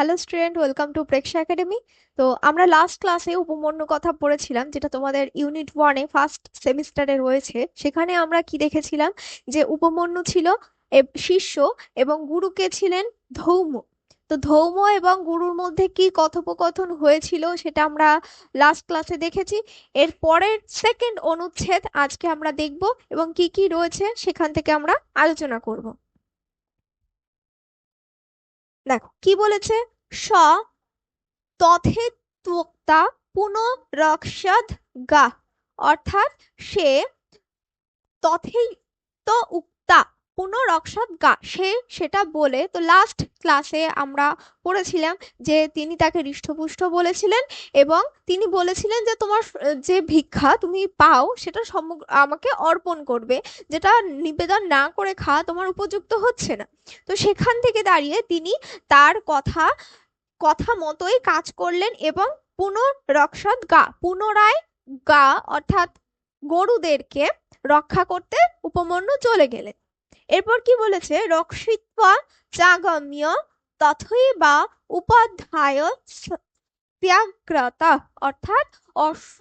Hello student, welcome to Preksha academy. তো আমরা last ক্লাসে উপমন্যু কথা পড়েছিলাম, যেটা তোমাদের ইউনিট ওয়ানে ফার্স্ট সেমিস্টারে রয়েছে। সেখানে আমরা কি দেখেছিলাম, যে উপমন্যু ছিল শিষ্য এবং গুরুকে ছিলেন ধৌম। তো ধৌম এবং গুরুর মধ্যে কি কথোপকথন হয়েছিল সেটা আমরা লাস্ট ক্লাসে দেখেছি। এর পরের সেকেন্ড অনুচ্ছেদ আজকে আমরা দেখব এবং কি কি রয়েছে সেখান থেকে আমরা আলোচনা করব। দেখো কি বলেছে। স তথেত্বক্তা পুনরক্ষদ গা, অর্থাৎ সে তথেত উক্তা পুনরক্ষদ গা, সে সেটা বলে। তো লাস্ট ক্লাসে আমরা পড়েছিলাম যে তিনি তাকে হৃষ্টপুষ্ট বলেছিলেন এবং তিনি বলেছিলেন যে তোমার যে ভিক্ষা তুমি পাও সেটা সমগ্র আমাকে অর্পণ করবে, যেটা নিবেদন না করে খাওয়া তোমার উপযুক্ত হচ্ছে না। তো সেখান থেকে দাঁড়িয়ে তিনি তার কথা কথা মতোই কাজ করলেন এবং পুনরক্ষদ গা, পুনরায় গা অর্থাৎ গরুদেরকে রক্ষা করতে উপমন্যু চলে গেলেন। এরপর কি বলেছে, রক্ষিত্বা চাগম্য তথৈবা উপাধ্যায় ত্যাগ্রতা, অর্থাৎ অশ্ব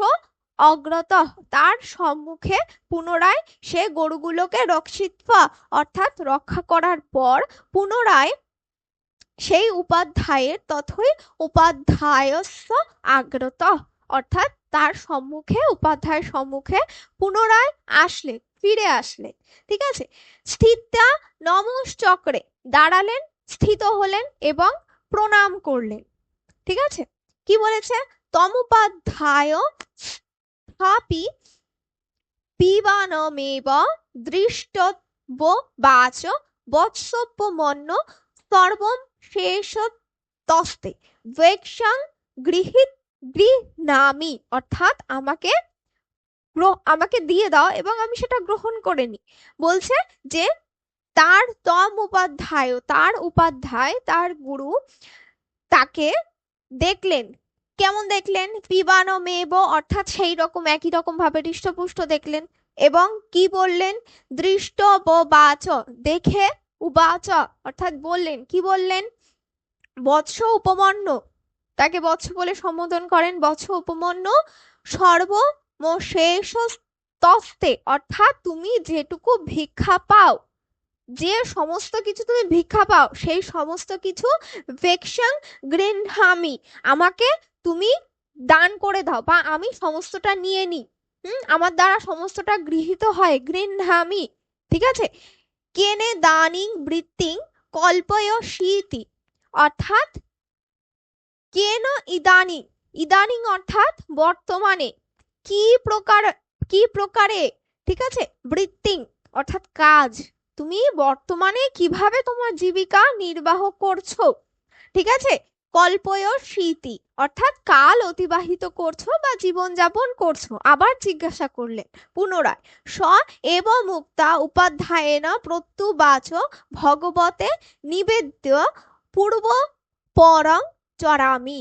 অগ্রত, তার সম্মুখে পুনরায় সে গরুগুলোকে রক্ষিত্বা অর্থাৎ রক্ষা করার পর পুনরায় সেই উপাধ্যায়ের তথই উপাধ্যায়স্য আগ্রত, অর্থাৎ তার সম্মুখে উপাধ্যায়ের সম্মুখে পুনরায় আসলেন, ফিরে আসলেন। ঠিক আছে। স্থিতা নমশ্চক্রে, দাঁড়ালেন, স্থিত হলেন এবং প্রণাম করলেন। ঠিক আছে। কি বলেছে, তমুপাধ্যায় স্থাপি পিবানমেব দৃষ্টব্য বাচ বৎসব্যমন্য সর্বম শেষ তস্তে ভেক্ষাং গৃহীত গৃহ্ণামি, অর্থাৎ আমাকে দিয়ে দাও এবং আমি সেটা গ্রহণ করে নি। বলছে যে তার উপাধ্যায়, তার উপাধ্যায়, তার গুরু তাকে দেখলেন। কেমন দেখলেন, পিবানো মেব অর্থাৎ সেই রকম একই রকম ভাবে হৃষ্টপুষ্ট দেখলেন এবং কি বললেন, দৃষ্ট বাচ, দেখে, উবাচ অর্থাৎ বললেন, কি বললেন, বৎস উপমন্য, তাকে বৎস বলে সম্বোধন করেন, বৎস উপমন্য সর্বশেষ তস্তে, অর্থাৎ তুমি যেটুকু ভিক্ষা পাও, যে সমস্ত কিছু তুমি ভিক্ষা পাও সেই সমস্ত কিছু ভেক্ষাং গৃহ্ণামি, আমাকে তুমি দান করে দাও বা আমি সমস্তটা নিয়ে নিই। আমার দ্বারা সমস্তটা গৃহীত হয়, গৃহ্ণামি। ঠিক আছে। কেনে দানিং বৃত্তিং কল্পয়সীতি, অর্থাৎ কেন ইদানিং, ইদানিং অর্থাৎ বর্তমানে, কি প্রকার, কি প্রকারে, ঠিক আছে, বৃত্তিং অর্থাৎ কাজ, তুমি বর্তমানে কিভাবে তোমার জীবিকা নির্বাহ করছো। ঠিক আছে। কল্পয় স্মৃতি অর্থাৎ কাল অতিবাহিত করছো বা জীবন যাপন করছো। আবার জিজ্ঞাসা করলেন পুনরায়, স এব মুক্তা উপাধ্যায়েন প্রত্যুবাচ ভগবতে নিবেদ্য পূর্ব পরং চরামি।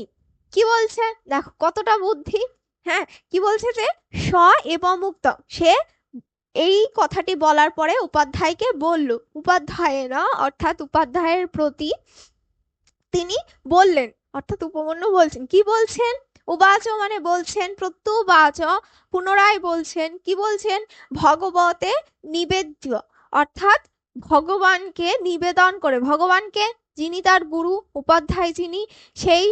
কি বলছে, দেখো কতটা বুদ্ধি। হ্যাঁ, কি বলছে যে স এবং মুক্ত, সে এই কথাটি বলার পরে উপাধ্যায়কে বলল, উপাধ্যায়েনা অর্থাৎ উপাধ্যায়ের প্রতি তিনি বললেন, অর্থাৎ উপমন্যু বলছেন, কি বলছেন, উবাচ মানে বলছেন, প্রত্যুবাচ পুনরায় বলছেন, কি বলছেন, ভগবতে নিবেদ্য, অর্থাৎ ভগবানকে নিবেদন করে, ভগবানকে যিনি তার গুরু উপাধ্যায় যিনি, সেই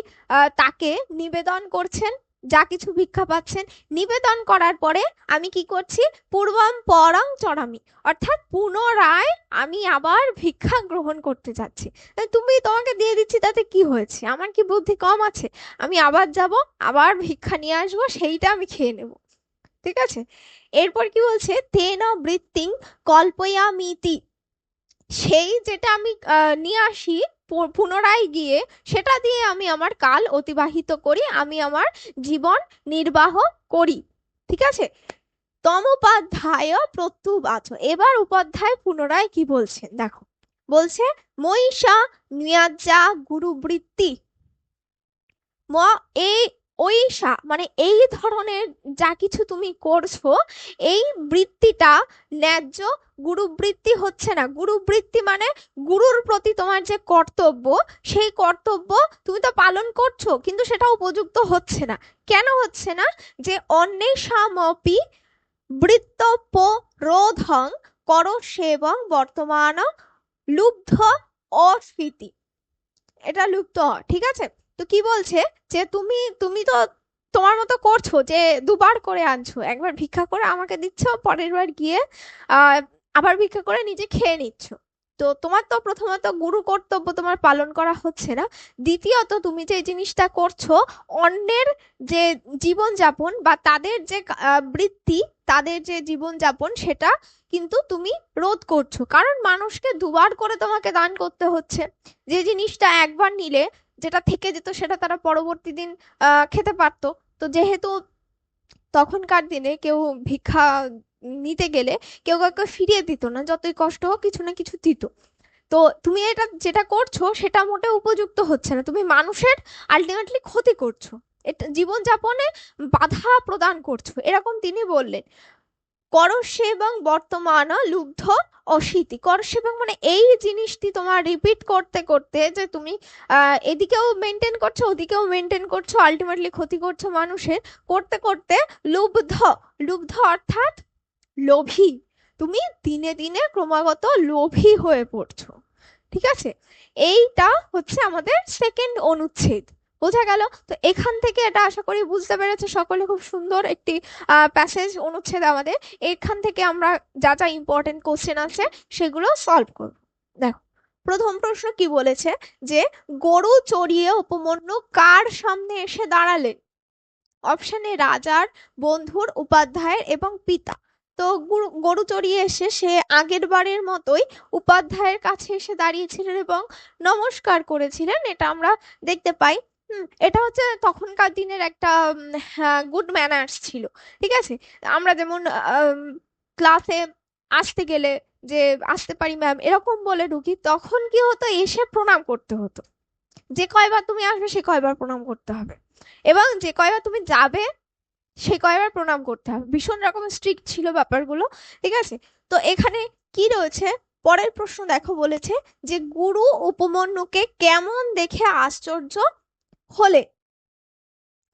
তাকে নিবেদন করছেন, যা কিছু ভিক্ষা পাচ্ছেন নিবেদন করার পরে আমি কি করছি, পূর্বম পরং চরামি, অর্থাৎ পুনরায় আমি আবার ভিক্ষা গ্রহণ করতে যাচ্ছি। তুমি তোমাকে দিয়ে দিচ্ছি তাতে কি হয়েছে, আমার কি বুদ্ধি কম আছে, আমি আবার যাব, আবার ভিক্ষা নিয়ে আসবো, সেইটা আমি খেয়ে নেব। ঠিক আছে। এরপর কি বলছে, তেন বৃত্তিং কল্পয়ামিতি, সেই যেটা আমি নিয়ে আসি পুনরায় গিয়ে সেটা দিয়ে আমি আমার কাল অতিবাহিত করি, আমি আমার জীবন নির্বাহ করি। ঠিক আছে। তমোপাধ্যায় প্রত্যুবাচ, এবার উপাধ্যায় পুনরায় কি বলছেন দেখো, বলছে মহিষা নিয়াজ্জা গুরুবৃত্তি, এই ঐশা মানে এই ধরনের যা কিছু তুমি করছো, এই বৃত্তিটা ন্যায্য গুরুবৃত্তি হচ্ছে না। গুরুবৃত্তি মানে গুরুর প্রতি তোমার যে কর্তব্য, সেই কর্তব্য তুমি তো পালন করছো কিন্তু সেটা উপযুক্ত হচ্ছে না। কেন হচ্ছে না? যে অন্বেষামপি বৃত্তপরোধং করস্যেবং বর্তমান লুব্ধ অস্ফীতি। এটা লুপ্ত হয়, ঠিক আছে? তো কি বলছে যে তুমি তুমি তো তোমার মতো করছো, যে দুবার করে আনছো, একবার ভিক্ষা করে আমাকে দিচ্ছ, পরের বার গিয়ে আহ আবার ভিক্ষা করে নিজে খেয়ে নিচ্ছ। তো তোমার তো প্রথমত গুরু কর্তব্য তোমার পালন করা হচ্ছে না। দ্বিতীয়ত তুমি যে জিনিসটা করছো, অন্যের যে জীবনযাপন বা তাদের যে বৃত্তি, তাদের যে জীবনযাপন, সেটা কিন্তু তুমি রোধ করছো, কারণ মানুষকে দুবার করে তোমাকে দান করতে হচ্ছে। যে জিনিসটা একবার নিলে যেটা থেকে যেত সেটা তারা পরবর্তী দিন খেতে পারতো। তো যেহেতু তখনকার দিনে কেউ ভিক্ষা নিতে গেলে কেউ কাউকে ফিরিয়ে দিত না, যতই কষ্ট হোক কিছু না কিছু দিত। তো তুমি এটা যেটা করছো সেটা মোটেও উপযুক্ত হচ্ছে না, তুমি মানুষের আলটিমেটলি ক্ষতি করছো, এটা জীবনযাপনে বাধা প্রদান করছো, এরকম তিনি বললেন। করস্যেবং বর্তমান লুব্ধ অশীতি। করস্যেবং মানে এই জিনিসটি তোমার রিপিট করতে করতে, যে তুমি এদিকেও মেনটেন করছো ওদিকেও মেনটেন করছো, আলটিমেটলি ক্ষতি করছো মানুষের, করতে করতে লুব্ধ। লুব্ধ অর্থাৎ লোভী, তুমি দিনে দিনে ক্রমাগত লোভী হয়ে পড়ছো। ঠিক আছে, এইটা হচ্ছে আমাদের সেকেন্ড অনুচ্ছেদ। বোঝা গেল? তো এখান থেকে এটা আশা করি বুঝতে পেরেছে সকলে, খুব সুন্দর একটি প্যাসেজ অনুচ্ছেদ আমাদের। এখান থেকে আমরা যা যা ইম্পর্টেন্ট কোশ্চেন আছে সেগুলো সলভ করব। দেখো, প্রথম প্রশ্ন কি বলেছে, যে গরু চড়িয়ে উপমন্যু কার সামনে এসে দাঁড়ালেন? অপশনে রাজার, বন্ধুর, উপাধ্যায়ের এবং পিতা। তো গরু চড়িয়ে এসে সে আগের বারের মতোই উপাধ্যায়ের কাছে এসে দাঁড়িয়েছিলেন এবং নমস্কার করেছিলেন, এটা আমরা দেখতে পাই। এটা হচ্ছে তখনকার দিনের একটা গুড ম্যানার্স ছিল। ঠিক আছে, আমরা যেমন ক্লাসে আসতে গেলে যে আসতে পারি ম্যাম এরকম বলে ঢুকি, তখন কি হতো, এসে প্রণাম করতে হতো। যে কয়বার তুমি আসবে সে কয়বার প্রণাম করতে হবে, এবং যে কয়বার তুমি যাবে সে কয়বার প্রণাম করতে হবে। ভীষণ রকম স্ট্রিক্ট ছিল ব্যাপারগুলো। ঠিক আছে, তো এখানে কি রয়েছে, পরের প্রশ্ন দেখো, বলেছে যে গুরু উপমন্যুকে কেমন দেখে আশ্চর্য হলে?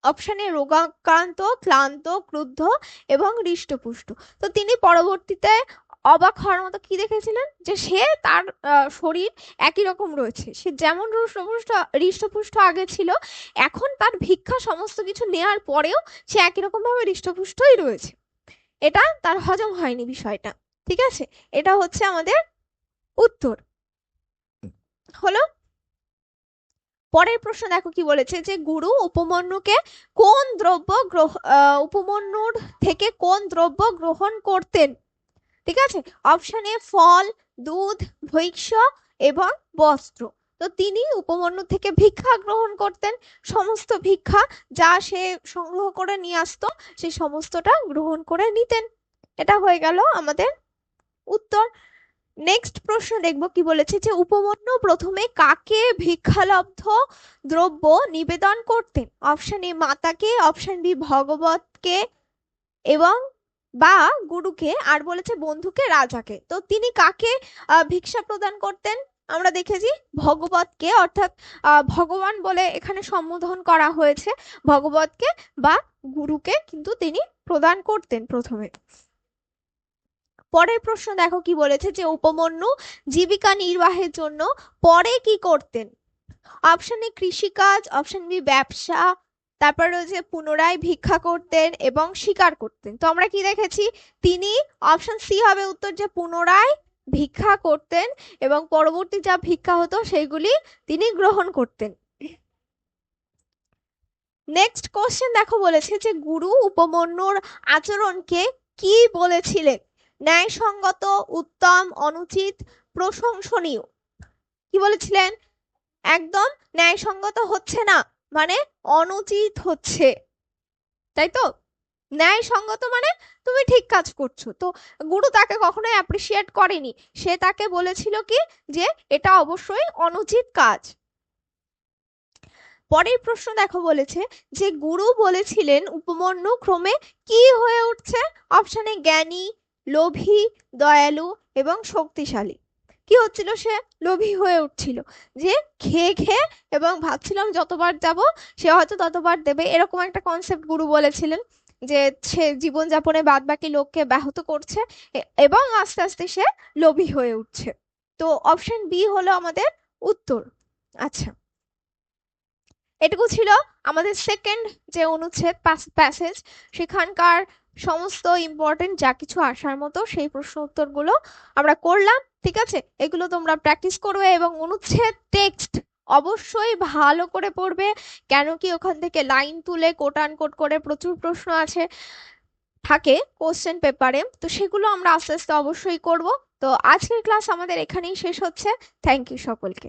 অপশনে রোগাক্রান্ত, ক্লান্ত, ক্রুদ্ধ এবং হৃষ্টপুষ্ট। তো তিনি পরবর্তীতে অবাক হওয়ার মতো কি দেখেছিলেন, যে সে তার শরীর একই রকম রয়েছে, সে যেমন হৃষ্টপুষ্ট হৃষ্টপুষ্ট আগে ছিল, এখন তার ভিক্ষা সমস্ত কিছু নেয়ার পরেও সে একই রকম ভাবে হৃষ্টপুষ্টই রয়েছে। এটা তার হজম হয়নি বিষয়টা। ঠিক আছে, এটা হচ্ছে আমাদের উত্তর হলো। পরের প্রশ্ন দেখো কি বলেছে, যে গুরু উপমন্যুকে কোন দ্রব্য উপমন্যুর থেকে কোন দ্রব্য গ্রহণ করতেন? ঠিক আছে, অপশন এ ফল, দুধ, ভৈক্ষ এবং বস্ত্র। তো তিনি উপমন্যু থেকে ভিক্ষা গ্রহণ করতেন, সমস্ত ভিক্ষা যা সে সংগ্রহ করে নিয়ে আসতো সেই সমস্তটা গ্রহণ করে নিতেন। এটা হয়ে গেল আমাদের উত্তর। নেক্সট প্রশ্ন দেখবো কি বলেছে, যে উপমন্যু প্রথমে কাকে ভিক্ষালব্ধ দ্রব্য নিবেদন করতেন? অপশন এ মাতাকে, অপশন বি ভগবতকে এবং বা গুরুকে, আর বলেছে বন্ধুকে, রাজাকে। তো তিনি কাকে ভিক্ষা প্রদান করতেন? আমরা দেখেছি ভগবতকে, অর্থাৎ ভগবান বলে এখানে সম্বোধন করা হয়েছে ভগবতকে বা গুরুকে কিন্তু তিনি প্রদান করতেন প্রথমে। পরের প্রশ্ন দেখো কি বলেছে, যে উপমন্যু জীবিকা নির্বাহের জন্য পরে কি করতেন? অপশন এ কৃষিকাজ, অপশন বি ব্যবসা, তারপর রয়েছে পুনরায় ভিক্ষা করতেন এবং শিকার করতেন। তো আমরা কি দেখেছি, তিনি অপশন সি হবে উত্তর, যে পুনরায় ভিক্ষা করতেন এবং পরবর্তী যা ভিক্ষা হতো সেইগুলি তিনি গ্রহণ করতেন। নেক্সট কোশ্চেন দেখো, বলেছে যে গুরু উপমন্যুর আচরণকে কি বলেছিলেন? ন্যায়সঙ্গত, উত্তম, অনুচিত, প্রশংসনীয়। কি বলেছিলেন? একদম ন্যায়সঙ্গত হচ্ছে না মানে অনুচিত হচ্ছে, তাই তো? ন্যায়সঙ্গত মানে তুমি ঠিক কাজ করছো। তো গুরু তাকে কখনোই অ্যাপ্রিসিয়েট করেনি, সে তাকে বলেছিল কি, যে এটা অবশ্যই অনুচিত কাজ। পরের প্রশ্ন দেখো, বলেছে যে গুরু বলেছিলেন উপমন্যু ক্রমে কি হয়ে উঠছে? অপশানে জ্ঞানী, লোভী, দয়ালু এবং শক্তিশালী। কি হচ্ছিল? সে লোভী হয়ে উঠছিল, যে খেয়ে খেয়ে এবং ভাবছিলাম যতবার যাব সে হয়তো ততবার দেবে, এরকম একটা কনসেপ্ট গুরু বলেছিলেন, যে সে জীবনযাপনে বাদ বাকি লোককে ব্যাহত করছে এবং আস্তে আস্তে সে লোভী হয়ে উঠছে। তো অপশন বি হলো আমাদের উত্তর। আচ্ছা, এটুকু ছিল আমাদের সেকেন্ড যে অনুচ্ছেদ প্যাসেজ, সেখানকার সমস্ত ইম্পর্টেন্ট যা কিছু আসার মতো সেই প্রশ্ন উত্তরগুলো আমরা করলাম। ঠিক আছে, এগুলো তোমরা প্র্যাকটিস করবে এবং অনুচ্ছেদ টেক্সট অবশ্যই ভালো করে পড়বে, কেন কি ওখান থেকে লাইন তুলে কোট আনকোট করে প্রচুর প্রশ্ন আছে থাকে কোশ্চেন পেপারে, তো সেগুলো আমরা আস্তে আস্তে অবশ্যই করব। তো আজকের ক্লাস আমাদের এখানেই শেষ হচ্ছে। থ্যাংক ইউ সকলকে।